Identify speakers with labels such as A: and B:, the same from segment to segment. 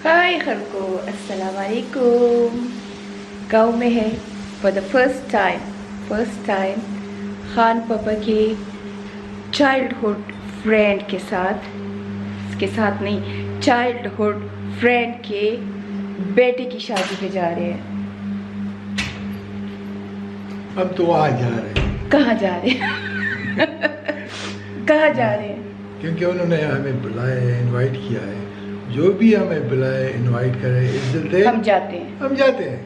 A: हाय खलको, अस्सलाम वालेकुम। गाँव में है for the first time Khan पापा के चाइल्डहुड फ्रेंड के साथ, चाइल्डहुड फ्रेंड के बेटे की शादी पे जा रहे हैं।
B: अब तो आ जा रहे हैं।
A: कहाँ जा रहे हैं? कहाँ जा रहे हैं?
B: क्योंकि उन्होंने हमें बुलाया है, इनवाइट किया है। जो भी हमें बुलाए, इनवाइट करे, इज्जत दे, हम जाते हैं।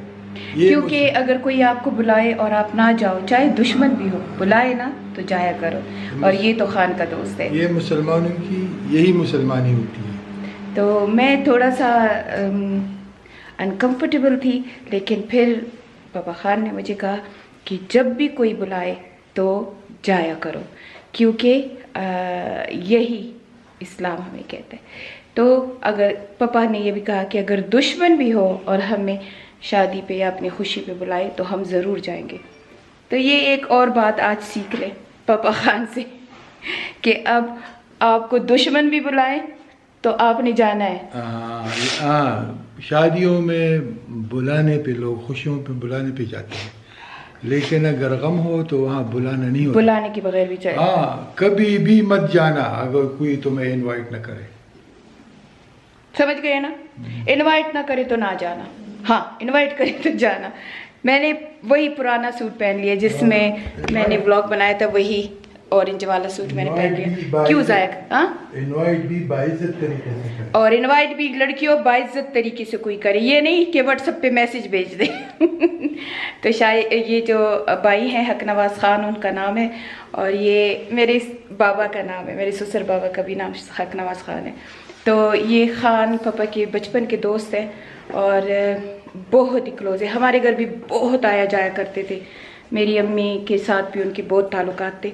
A: क्योंकि अगर कोई आपको बुलाए और आप ना जाओ, चाहे दुश्मन भी हो, बुलाए ना तो जाया करो। और ये तो खान का दोस्त है।
B: ये मुसलमानों की यही मुसलमानी होती है।
A: तो मैं थोड़ा सा अनकंफर्टेबल थी, लेकिन फिर पापा खान ने मुझे कहा कि जब भी कोई बुलाए तो जाया करो, क्योंकि यही इस्लाम हमें कहता है। तो अगर पापा ने ये भी कहा कि अगर दुश्मन भी हो और हमें शादी पे या अपनी खुशी पे बुलाए तो हम ज़रूर जाएंगे। तो ये एक और बात आज सीख ले पापा खान से कि अब आपको दुश्मन भी बुलाए तो आपने जाना है।
B: शादियों में बुलाने पे, लोग खुशियों पे बुलाने पे जाते हैं, लेकिन अगर गम हो तो वहाँ बुलाना नहीं होता।
A: बुलाने के बगैर भी चाहिए।
B: हाँ, कभी भी मत जाना अगर कोई तुम्हें इनवाइट न करे।
A: समझ गए ना? इनवाइट ना करे तो ना जाना, हाँ इनवाइट करे तो जाना। मैंने वही पुराना सूट पहन लिया जिसमें मैंने व्लॉग बनाया था, वही ऑरेंज वाला सूट मैंने पहन लिया। क्यों जायक? हाँ,
B: इनवाइट भी बाइज्जत तरीके से करे।
A: और इनवाइट भी लड़कियों बाइज्जत तरीके से कोई करे, ये नहीं कि व्हाट्सएप पे मैसेज भेज दे। तो शायद ये जो बाई हैं हकनवाज खान उनका नाम है, और ये मेरे बाबा का नाम है, मेरे ससुर बाबा का भी नाम हकनवाज खान है। तो ये खान पापा के बचपन के दोस्त हैं और बहुत ही क्लोज है। हमारे घर भी बहुत आया जाया करते थे, मेरी अम्मी के साथ भी उनके बहुत ताल्लुकात थे।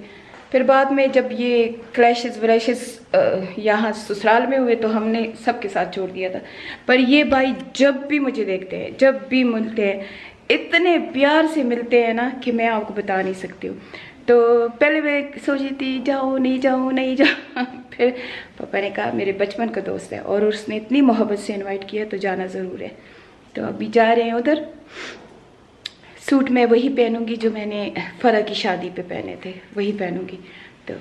A: फिर बाद में जब ये क्लैशेस व्लैशेस यहाँ ससुराल में हुए तो हमने सबके साथ छोड़ दिया था। पर ये भाई जब भी मुझे देखते हैं, जब भी मिलते हैं, इतने प्यार से मिलते हैं ना कि मैं आपको बता नहीं सकती हूँ। तो पहले मैं सोची थी जाऊँ नहीं जाऊँ। फिर पापा ने कहा मेरे बचपन का दोस्त है और उसने इतनी मोहब्बत से इनवाइट किया तो जाना ज़रूर है। तो अभी जा रहे हैं उधर। सूट मैं वही पहनूंगी जो मैंने फरा की शादी पे पहने थे, वही पहनूंगी। तो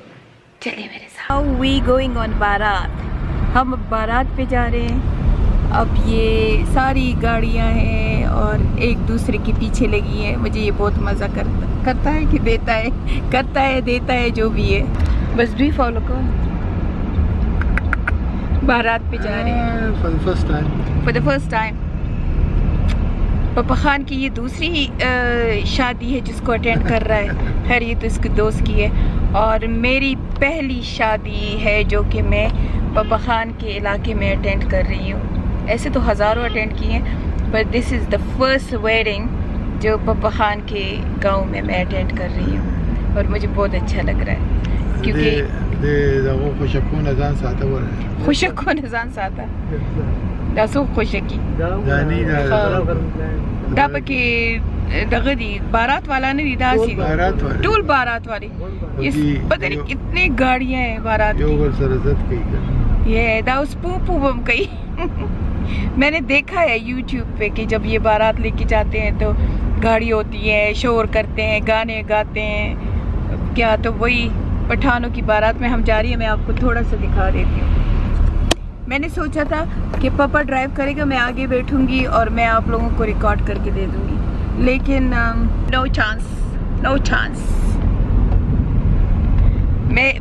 A: चलिए मेरे साथ। How we going on बारात? हम बारात पे जा रहे हैं। अब ये सारी गाड़ियां हैं और एक दूसरे के पीछे लगी है। मुझे ये बहुत मज़ा करता है कि करता है देता है, जो भी है। बस भी फॉलो करो। बारात पे जा रहे हैं फॉर द फर्स्ट टाइम। पापा खान की ये दूसरी शादी है जिसको अटेंड कर रहा है। खैर ये तो इसके दोस्त की है, और मेरी पहली शादी है जो कि मैं पापा खान के इलाके में अटेंड कर रही हूँ। ऐसे तो हज़ारों अटेंड किए हैं, but this is the first wedding जो पापा खान के गांव में मैं अटेंड कर रही हूँ, और मुझे बहुत अच्छा लग रहा है क्योंकि खुशक साता दासो खुशकी दापा के दगदी बारात वाला नहीं दासी टूल बारात वाली। इस पता नहीं कितने गाड़ियां हैं बारात की। ये दाउस पू बम कई। मैंने देखा है YouTube पे कि जब ये बारात लेके जाते हैं तो गाड़ी होती है, शोर करते हैं, गाने गाते हैं क्या। तो वही पठानों की बारात में हम जा रही है। मैं आपको थोड़ा सा दिखा देती हूँ। मैंने सोचा था कि पापा ड्राइव करेगा, मैं आगे बैठूंगी और मैं आप लोगों को रिकॉर्ड करके दे दूंगी, लेकिन नो चांस।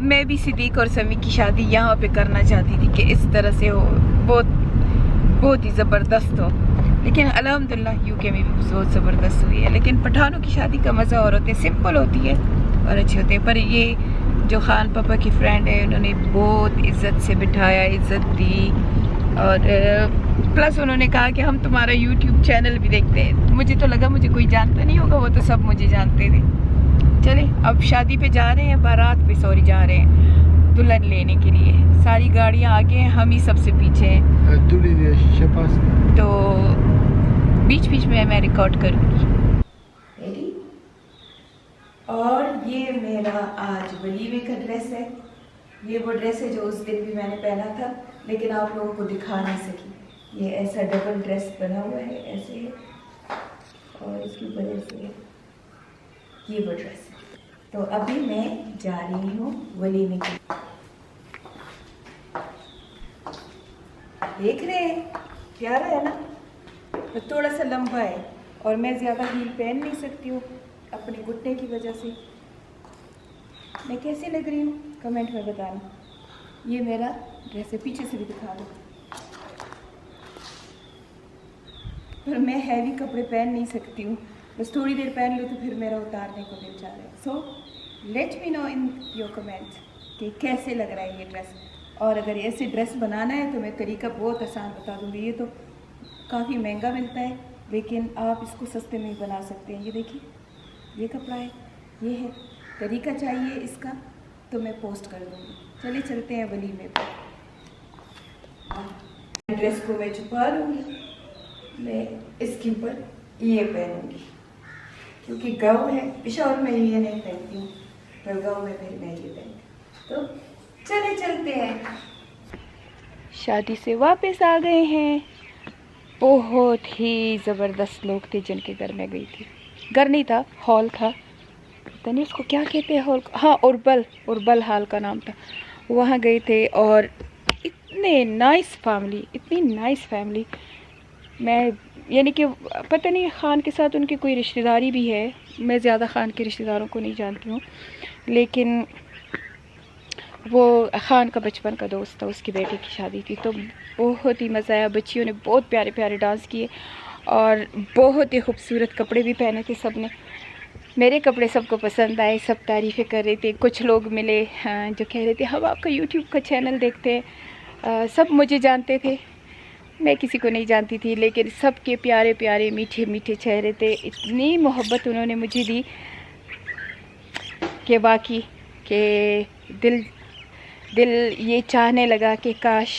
A: मैं भी सिद्दीक और समी की शादी यहाँ पे करना चाहती थी कि इस तरह से हो, बहुत ही ज़बरदस्त हो, लेकिन अल्हम्दुलिल्लाह यूके में भी बहुत ज़बरदस्त हुई है। लेकिन पठानों की शादी का मज़ा और होता है, सिंपल होती है और अच्छी होती है। पर ये जो खान पापा की फ्रेंड है उन्होंने बहुत इज्जत से बिठाया, इज्जत दी, और प्लस उन्होंने कहा कि हम तुम्हारा YouTube चैनल भी देखते हैं। मुझे तो लगा मुझे कोई जानता नहीं होगा, वो तो सब मुझे जानते थे। चले अब शादी पे जा रहे हैं, बारात पे जा रहे हैं दुल्हन लेने के लिए। सारी गाड़ियाँ आगे हैं, हम ही सबसे पीछे हैं। तो बीच में मैं रिकॉर्ड करूँगी। और ये मेरा आज वलीमे का ड्रेस है। ये वो ड्रेस है जो उस दिन भी मैंने पहना था, लेकिन आप लोगों को दिखा नहीं सकी। ये ऐसा डबल ड्रेस बना हुआ है ऐसे, और इसकी ऊपर ऐसे ये वो ड्रेस। तो अभी मैं जा रही हूँ वलीमे के। देख रहे हैं प्यारा है ना, तो थोड़ा सा लंबा है और मैं ज़्यादा हील पहन नहीं सकती हूँ अपने घुटने की वजह से। मैं कैसी लग रही हूँ कमेंट में बताना। ये मेरा ड्रेस है, पीछे से भी दिखा दो। पर मैं हैवी कपड़े पहन नहीं सकती हूँ, बस थोड़ी देर पहन लूँ तो फिर मेरा उतारने को दिल चाह रहा है। So let me know in your comments कि कैसे लग रहा है ये ड्रेस। और अगर ऐसे ड्रेस बनाना है तो मैं तरीका बहुत आसान बता दूँगी। ये तो काफ़ी महंगा मिलता है, लेकिन आप इसको सस्ते में ही बना सकते हैं। ये देखिए, ये कपड़ा है, ये है। तरीका चाहिए इसका तो मैं पोस्ट कर दूँगी। चलिए चलते हैं वलीमे पर। ड्रेस को मैं छुपा लूँगी, मैं इसके ऊपर ये पहनूँगी क्योंकि गाँव है। पेशावर में ये नहीं पहनती हूँ, पर गाँव में फिर मैं ये पहनती। तो चले चलते हैं। शादी से वापस आ गए हैं। बहुत ही ज़बरदस्त लोग थे जिनके घर में गई थी। घर नहीं था, हॉल था, पता नहीं उसको क्या कहते हैं हॉल, हाँ उर्बल हॉल का नाम था। वहाँ गए थे और इतनी नाइस फैमिली। मैं यानी कि पता नहीं ख़ान के साथ उनकी कोई रिश्तेदारी भी है। मैं ज़्यादा ख़ान के रिश्तेदारों को नहीं जानती हूँ, लेकिन वो ख़ान का बचपन का दोस्त था, उसकी बेटी की शादी थी। तो बहुत ही मज़ा आया। बच्चियों ने बहुत प्यारे प्यारे डांस किए और बहुत ही खूबसूरत कपड़े भी पहने थे सब ने। मेरे कपड़े सबको पसंद आए, सब तारीफ़ें कर रहे थे। कुछ लोग मिले जो कह रहे थे हम आपका यूट्यूब का चैनल देखते हैं। सब मुझे जानते थे, मैं किसी को नहीं जानती थी, लेकिन सबके प्यारे प्यारे मीठे मीठे चेहरे थे। इतनी मोहब्बत उन्होंने मुझे दी कि बाकी के दिल ये चाहने लगा कि काश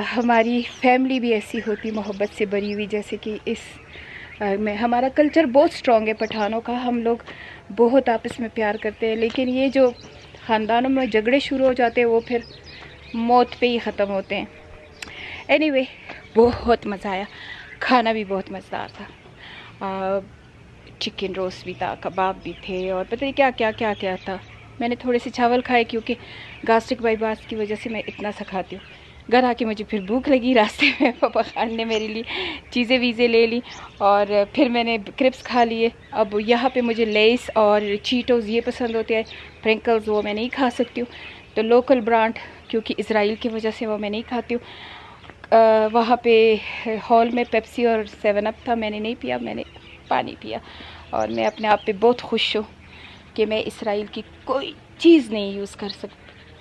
A: हमारी फैमिली भी ऐसी होती, मोहब्बत से भरी हुई, जैसे कि इस में। हमारा कल्चर बहुत स्ट्रॉन्ग है पठानों का, हम लोग बहुत आपस में प्यार करते हैं, लेकिन ये जो ख़ानदानों में झगड़े शुरू हो जाते हैं वो फिर मौत पे ही ख़त्म होते हैं। एनीवे, बहुत मज़ा आया। खाना भी बहुत मज़ेदार था। चिकन रोस्ट भी था, कबाब भी थे और पता नहीं क्या था। मैंने थोड़े से चावल खाए क्योंकि गास्ट्रिक बाईपास की वजह से मैं इतना सा खाती हूँ। घर आके मुझे फिर भूख लगी, रास्ते में पापा खान ने मेरे लिए चीज़ें ले ली और फिर मैंने क्रिप्स खा लिए। अब यहाँ पे मुझे लेस और चीटोज़ ये पसंद होते हैं, प्रिंकल्स वो मैं नहीं खा सकती हूँ। तो लोकल ब्रांड, क्योंकि इज़राइल की वजह से वो मैं नहीं खाती हूँ। वहाँ पे हॉल में पेप्सी और 7 अप था, मैंने नहीं पिया, मैंने पानी पिया। और मैं अपने आप पे बहुत खुश हूँ कि मैं इज़राइल की कोई चीज़ नहीं यूज़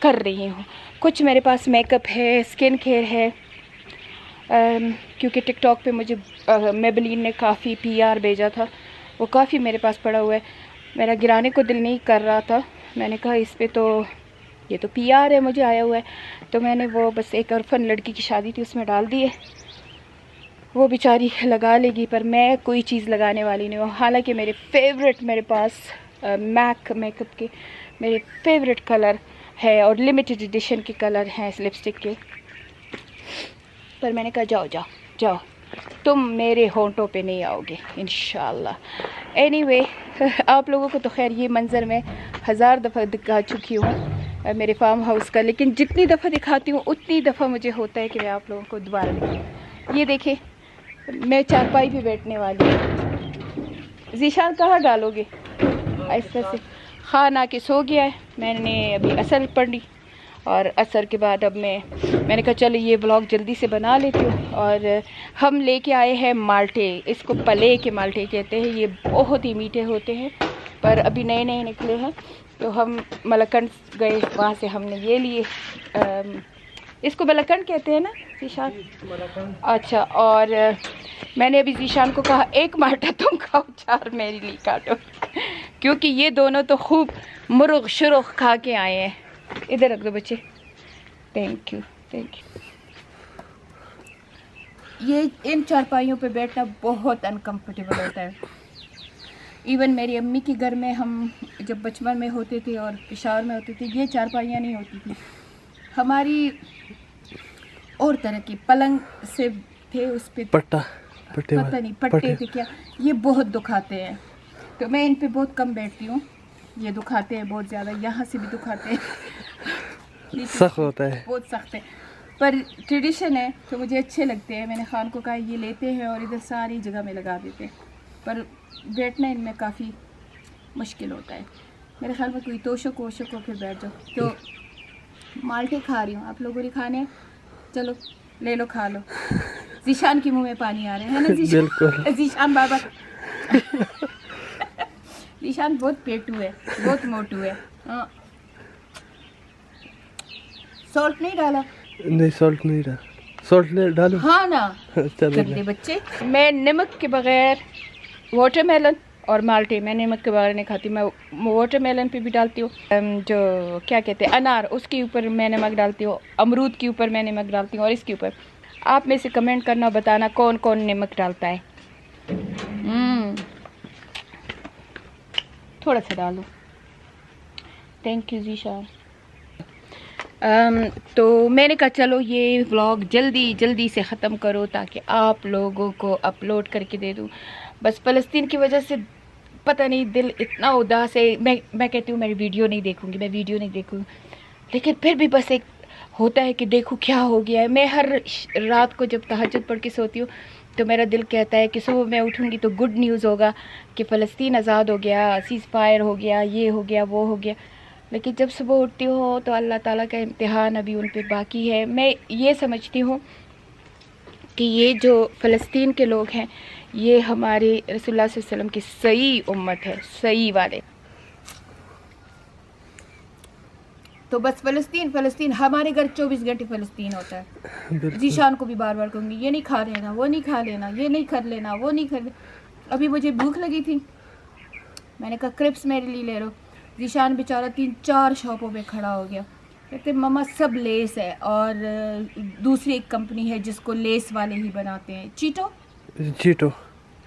A: कर रही हूँ। कुछ मेरे पास मेकअप है, स्किन केयर है, क्योंकि टिकटॉक पे मुझे मेबेलिन ने काफ़ी PR भेजा था, वो काफ़ी मेरे पास पड़ा हुआ है। मेरा गिराने को दिल नहीं कर रहा था, मैंने कहा इस पे तो ये तो PR है, मुझे आया हुआ है। तो मैंने वो बस एक ऑर्फन लड़की की शादी थी उसमें डाल दिए, वो बेचारी लगा लेगी, पर मैं कोई चीज़ लगाने वाली नहीं हूँ। हालांकि मेरे पास मैक मेकअप के मेरे फेवरेट कलर है और लिमिटेड एडिशन के कलर हैं इस लिपस्टिक के, पर मैंने कहा जाओ तुम मेरे होंठों पे नहीं आओगे इंशाल्लाह। एनीवे, आप लोगों को तो खैर ये मंज़र मैं 1000 दफ़ा दिखा चुकी हूँ मेरे फार्म हाउस का, लेकिन जितनी दफ़ा दिखाती हूँ उतनी दफ़ा मुझे होता है कि मैं आप लोगों को दोबारा दिखाऊँ। ये देखें, मैं चारपाई पे बैठने वाली हूँ। ज़ीशान कहाँ डालोगे? ऐसे से खान आके सो गया है, मैंने अभी असर पढ़ ली और असर के बाद अब मैंने कहा चलो ये ब्लॉग जल्दी से बना लेती हूँ। और हम लेके आए हैं माल्टे, इसको पले के माल्टे कहते हैं। ये बहुत ही मीठे होते हैं, पर अभी नए निकले हैं। तो हम मलकंड गए, वहाँ से हमने ये लिए। इसको मलकंड कहते हैं ना ज़ीशान? अच्छा, और मैंने अभी ज़ीशान को कहा 1 माल्टा तुम खाओ, 4 मेरे लिए काटो, क्योंकि ये दोनों तो खूब मुर्ग शुरुख खा के आए हैं। इधर रख दो बच्चे, थैंक यू। ये इन चारपाइयों पे बैठना बहुत अनकंफर्टेबल होता है। इवन मेरी अम्मी के घर में हम जब बचपन में होते थे और पेशावर में होते थे, ये चारपाइयाँ नहीं होती थी। हमारी और तरह के पलंग से थे, उस पे
C: पट्टा
A: पता नहीं पट्टे थे क्या, ये बहुत दुखाते हैं। तो मैं इन पे बहुत कम बैठती हूँ, ये दुखाते हैं बहुत ज़्यादा, यहाँ से भी दुखाते हैं,
C: सख्त होता है,
A: बहुत सख्त है, पर ट्रेडिशन है तो मुझे अच्छे लगते हैं। मैंने खान को कहा ये लेते हैं और इधर सारी जगह में लगा देते हैं, पर बैठना इनमें काफ़ी मुश्किल होता है। मेरे ख्याल में कोई तोशक वोशक हो फिर बैठ जाओ। तो माल्टे खा रही हूँ, आप लोगों ने खाने, चलो ले लो खा लो। जीशान के मुंह में पानी आ रहा है ना जीशान? जीशान बाबा जीशान बहुत पेटू है, बहुत मोटू है। हाँ। सॉल्ट नहीं डाला?
C: नहीं सॉल्ट नहीं डाला, सॉल्ट ले डालो।
A: हाँ ना गंदे बच्चे। मैं नमक के बगैर वाटरमेलन और माल्टे, मैं नमक के बगैर नहीं खाती। मैं वाटरमेलन पे भी डालती हूँ, जो क्या कहते हैं अनार, उसके ऊपर मैं नमक डालती हूँ, अमरूद के ऊपर मैं नमक डालती हूँ, और इसके ऊपर आप में से कमेंट करना, बताना कौन कौन नमक डालता है। थोड़ा सा डालो। Thank you geisha. तो मैंने कहा चलो ये व्लॉग जल्दी से ख़त्म करो ताकि आप लोगों को अपलोड करके दे दूँ। बस फ़लस्तीन की वजह से पता नहीं दिल इतना उदास है। मैं कहती हूँ मैं वीडियो नहीं देखूँगी, लेकिन फिर भी बस एक होता है कि देखो क्या हो गया है। मैं हर रात को जब तहज्जुद पढ़ के सोती हूँ तो मेरा दिल कहता है कि सुबह मैं उठूँगी तो गुड न्यूज़ होगा कि फ़लस्तीन आज़ाद हो गया, सीज़ फायर हो गया, ये हो गया, वो हो गया। लेकिन जब सुबह उठती हूँ तो अल्लाह ताला का इम्तिहान अभी उन पे बाकी है। मैं ये समझती हूँ कि ये जो फ़लस्तीन के लोग हैं ये हमारे रसूलुल्लाह सल्लल्लाहु अलैहि वसल्लम की सही उम्मत है, सही वाले। तो बस फ़लस्तीन हमारे घर 24 घंटे फ़लस्तीन होता है। जीशान को भी बार बार कहूँगी ये नहीं खा लेना, वो नहीं खा लेना, ये नहीं कर लेना, वो नहीं कर लेना। अभी मुझे भूख लगी थी, मैंने कहा क्रिप्स मेरे लिए ले लो। जीशान बेचारा 3-4 शॉपों पे खड़ा हो गया, कहते मम्मा सब लेस है, और दूसरी एक कंपनी है जिसको लेस वाले ही बनाते हैं, चीटो।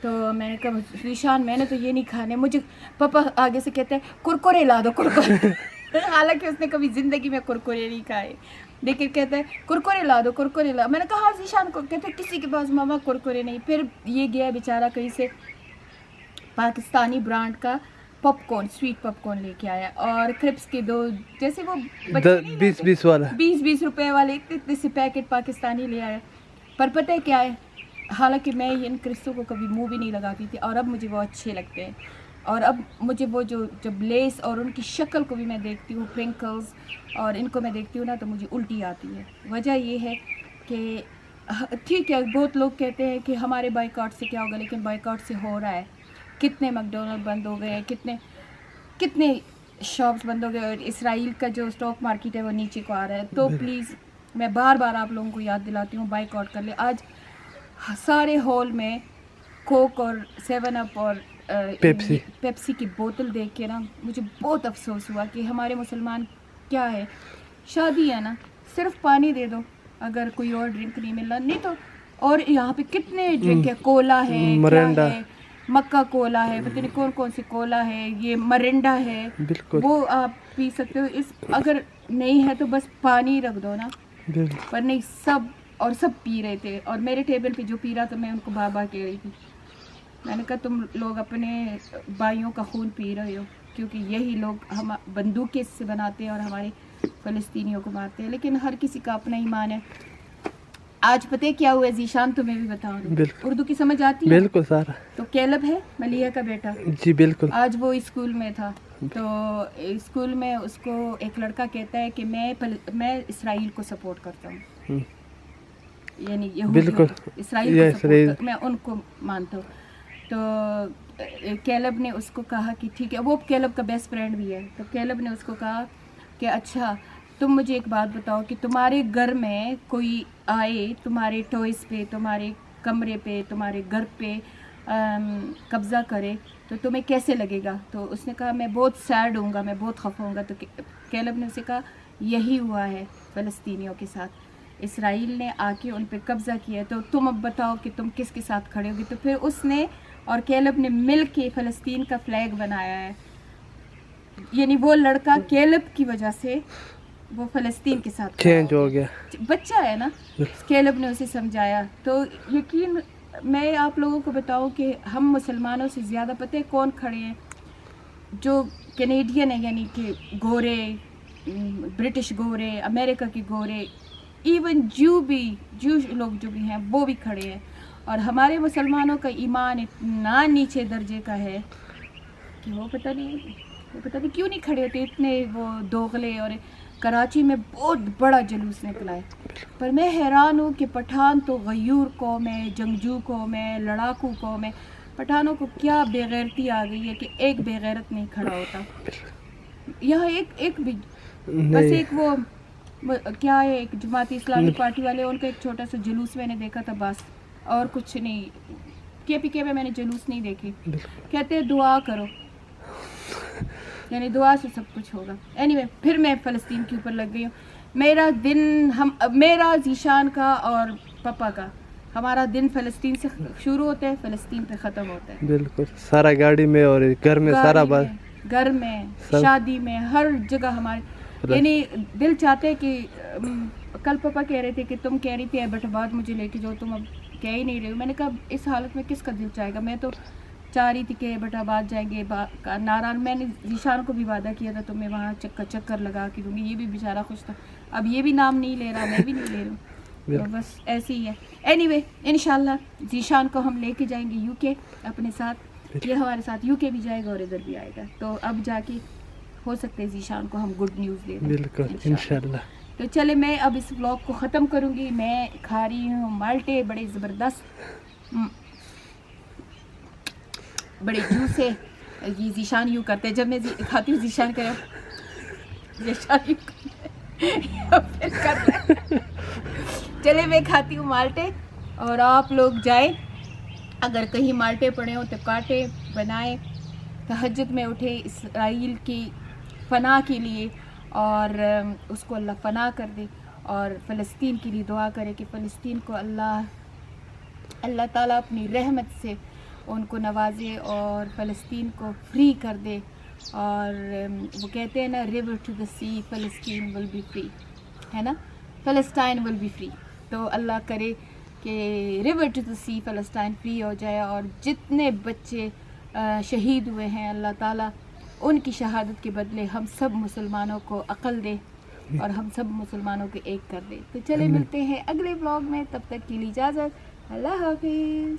A: तो मैंने कहा जीशान मैंने तो ये नहीं खाने, मुझे पापा आगे से कहते हैं कुरकुरे ला दो, कुरकुरे हालांकि उसने कभी ज़िंदगी में कुरकुरे नहीं खाए, लेकिन कहता है कुरकुरे ला दो, कुरकुरे ला। मैंने कहा हाँ जीशान को, कहते किसी के पास मामा कुरकुरे नहीं। फिर ये गया बेचारा कहीं से पाकिस्तानी ब्रांड का पॉपकॉर्न, स्वीट पॉपकॉर्न लेके आया, और क्रिप्स के 2 जैसे वो
C: 20 वाला
A: 20 रुपए वाले इतने से पैकेट पाकिस्तानी ले आया। पर पता है क्या है, हालांकि मैं इन क्रिप्सों को कभी मुंह भी नहीं लगाती थी, और अब मुझे वो अच्छे लगते हैं। और अब मुझे वो जो जब लेस और उनकी शक्ल को भी मैं देखती हूँ, प्रिंकल्स और इनको मैं देखती हूँ ना, तो मुझे उल्टी आती है। वजह ये है कि ठीक है बहुत लोग कहते हैं कि हमारे बाइकआउट से क्या होगा, लेकिन बाइकआउट से हो रहा है। कितने मैकडॉनल्ड बंद हो गए हैं, कितने शॉप्स बंद हो गए, और इसराइल का जो स्टॉक मार्केट है वो नीचे को आ रहा है। तो प्लीज़ मैं बार आप लोगों को याद दिलाती हूँ बाइकआउट कर ले। आज सारे हॉल में कोक और 7 अप और पेप्सी की बोतल देख के ना मुझे बहुत अफसोस हुआ कि हमारे मुसलमान क्या है, शादी है ना सिर्फ पानी दे दो, अगर कोई और ड्रिंक नहीं मिलना, नहीं तो और यहाँ पे कितने ड्रिंक है, कोला है, क्या है, मक्का कोला है, पता नहीं कौन कौन सी कोला है, ये मरिंडा है, वो आप पी सकते हो। इस अगर नहीं है तो बस पानी रख दो ना, पर नहीं सब पी रहे थे। और मेरे टेबल पे जो पी रहा था मैं उनको बार कह रही थी, मैंने कहा तुम लोग अपने भाइयों का खून पी रहे हो, क्योंकि यही लोग हम बंदूकें से बनाते हैं और हमारे फ़लस्तीनियों को मारते हैं। लेकिन हर किसी का अपना ईमान है। आज पता है क्या हुआ जीशान, तुम्हें भी बताऊँ, उर्दू की समझ आती है? बिल्कुल सारा। तो कैलब है मलिया का बेटा जी, बिल्कुल। आज वो स्कूल में था, तो स्कूल में उसको एक लड़का कहता है कि मैं इसराइल को सपोर्ट करता हूँ, यानी इसराइल मैं उनको मानता हूँ। तो कैलब ने उसको कहा कि ठीक है, वो कैलब का बेस्ट फ्रेंड भी है, तो कैलब ने उसको कहा कि अच्छा तुम मुझे एक बात बताओ कि तुम्हारे घर में कोई आए, तुम्हारे टॉयज़ पे, तुम्हारे कमरे पे, तुम्हारे घर पे कब्ज़ा करे तो तुम्हें कैसे लगेगा? तो उसने कहा मैं बहुत सैड होऊंगा, मैं बहुत खफा होऊंगा। तो कैलब ने उसे कहा यही हुआ है फ़लस्तीनियों के साथ, इसराइल ने आके उन पे कब्ज़ा किया, तो तुम अब बताओ कि तुम किसके साथ खड़े होगी। तो फिर उसने और कैलब ने मिल के फ़लस्तीन का फ्लैग बनाया है, यानी वो लड़का कैलब की वजह से वो फ़लस्तीन के साथ
C: चेंज हो गया।
A: बच्चा है ना, कैलब ने उसे समझाया। तो यकीन मैं आप लोगों को बताऊं कि हम मुसलमानों से ज़्यादा पता है कौन खड़े हैं, जो कैनेडियन है, यानी कि गोरे, ब्रिटिश गोरे, अमेरिका के गोरे, इवन जू लोग जो भी हैं वो भी खड़े हैं। और हमारे मुसलमानों का ईमान इतना नीचे दर्जे का है कि वो पता नहीं क्यों नहीं खड़े होते। इतने वो दोगले, और कराची में बहुत बड़ा जुलूस निकला है। पर मैं हैरान हूँ कि पठान तो गयूर कौम है, जंगजू कौम है, लड़ाकू कौम है। पठानों को क्या बेगैरती आ गई है कि एक बेगैरत नहीं खड़ा होता यहाँ। एक भी बस एक वो क्या है, एक जमात इस्लामी पार्टी वाले, उनका एक छोटा सा जुलूस मैंने देखा था बस, और कुछ नहीं। KPK में मैंने जुलूस नहीं देखे। कहते हैं दुआ करो, यानी दुआ से सब कुछ होगा। एनीवे, फिर मैं फ़लस्तीन के ऊपर लग गई हूँ। मेरा जीशान का और पापा का, हमारा दिन फ़लस्तीन से शुरू होता है, फ़लस्तीन पे ख़त्म होता है।
C: बिल्कुल, सारा गाड़ी में और घर में, सारा बात,
A: घर में, शादी में, हर जगह हमारे, यानी दिल चाहते है कि कल पापा कह रहे थे कि तुम कह रही थी एबटाबाद मुझे लेके जाओ, तुम अब कह ही नहीं रहे हो। मैंने कहा इस हालत में किसका दिल चाहेगा। मैं तो चाह रही थी कि एबटाबाद जाएंगे, नारायण, मैंने जीशान को भी वादा किया था, तुम्हें वहाँ चक्कर लगा के दूँगी। ये भी बेचारा खुश था, अब ये भी नाम नहीं ले रहा, मैं भी नहीं ले रही हूँ। तो बस ऐसे ही है। एनीवे, इंशाल्लाह जीशान को हम लेके जाएंगे UK अपने साथ। ये हमारे साथ UK भी जाएगा और इधर भी आएगा। तो अब जाके हो सकते हैं जीशान को हम गुड न्यूज़ दे दें।
C: बिल्कुल इंशाल्लाह।
A: तो चले, मैं अब इस व्लॉग को ख़त्म करूँगी। मैं खा रही हूँ माल्टे, बड़े ज़बरदस्त, बड़े जूस है। ये जीशान यूँ करते हैं, जब मैं खाती हूँ जीशान कर चले, मैं खाती हूँ माल्टे, और आप लोग जाए, अगर कहीं माल्टे पड़े हो तो काटे, बनाए, तहज्जुद में उठे इसराइल की फना के लिए, और उसको अल्लाह फना कर दे। और फ़लस्तीन के लिए दुआ करे कि फ़लस्तीन को अल्लाह ताला अपनी रहमत से उनको नवाजे और फ़लस्तीन को फ्री कर दे। और वो कहते हैं ना, रिवर टू द सी फ़लस्तीन विल बी फ्री, है ना, फ़लस्तीन विल बी फ्री। तो अल्लाह करे कि रिवर टू द सी फ़लस्तीन फ्री हो जाए, और जितने बच्चे शहीद हुए हैं, अल्लाह ताला उनकी शहादत के बदले हम सब मुसलमानों को अक़ल दे, और हम सब मुसलमानों को एक कर दे। तो चले, मिलते हैं अगले व्लॉग में, तब तक के लिए इजाज़त, अल्लाह हाफिज़।